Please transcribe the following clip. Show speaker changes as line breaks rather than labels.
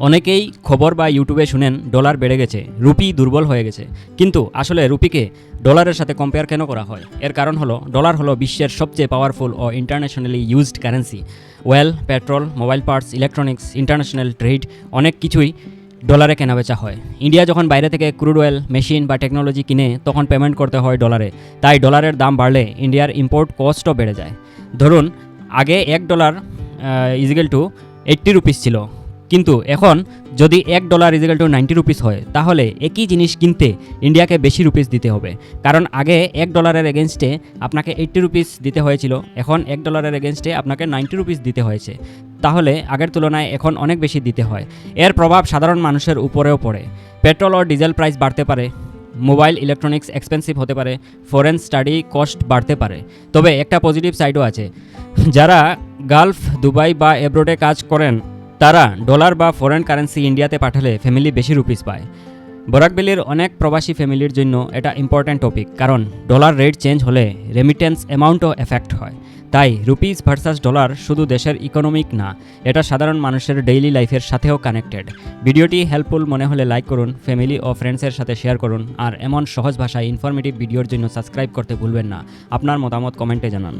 অনেকেই খবর বা ইউটিউবে শুনেন ডলার বেড়ে গেছে, রুপি দুর্বল হয়ে গেছে। কিন্তু আসলে রুপিকে ডলারের সাথে কম্পেয়ার কেন করা হয়? এর কারণ হলো ডলার হলো বিশ্বের সবচেয়ে পাওয়ারফুল ও internationally used currency. Oil, petrol, mobile parts, electronics, international trade অনেক কিছুই ডলারে কেনাবেচা হয়। ইন্ডিয়া যখন বাইরে থেকে ক্রুড অয়েল, মেশিন বা টেকনোলজি কিনে তখন পেমেন্ট করতে হয় ডলারে। তাই ডলারের দাম বাড়লে ইন্ডিয়ার ইম্পোর্ট কস্টও বেড়ে যায়। ধরুন আগে $1 ইজিক্যাল টু 80 রুপিস ছিল, কিন্তু এখন যদি $1 ইজিক্যাল টু 90 রুপিস হয়, তাহলে একই জিনিস কিনতে ইন্ডিয়াকে বেশি রুপিস দিতে হবে। কারণ আগে $1 এগেনস্টে আপনাকে 80 রুপিস দিতে হয়েছিল, এখন $1 এগেনস্টে আপনাকে 90 রুপিস দিতে হয়েছে। তাহলে আগের তুলনায় এখন অনেক বেশি দিতে হয়। এর প্রভাব সাধারণ মানুষের উপরেও পড়ে। পেট্রোল ও ডিজেল প্রাইস বাড়তে পারে, মোবাইল ইলেকট্রনিক্স এক্সপেন্সিভ হতে পারে, ফরেন স্টাডি কস্ট বাড়তে পারে। তবে একটা পজিটিভ সাইডও আছে। যারা গালফ, দুবাই বা এব্রোডে কাজ করেন, তারা ডলার বা ফরেন কারেন্সি ইন্ডিয়াতে পাঠালে ফ্যামিলি বেশি রুপিস পায়। বরাকবেলির অনেক প্রবাসী ফ্যামিলির জন্য এটা ইম্পর্ট্যান্ট টপিক, কারণ ডলার রেট চেঞ্জ হলে রেমিটেন্স অ্যামাউন্টও এফেক্ট হয়। তাই রুপিস ভার্সাস ডলার শুধু দেশের ইকোনমিক না, এটা সাধারণ মানুষের ডেইলি লাইফের সাথেও কানেক্টেড। ভিডিওটি হেল্পফুল মনে হলে লাইক করুন, ফ্যামিলি ও ফ্রেন্ডসের সাথে শেয়ার করুন, আর এমন সহজ ভাষায় ইনফরমেটিভ ভিডিওর জন্য সাবস্ক্রাইব করতে ভুলবেন না। আপনার মতামত কমেন্টে জানান।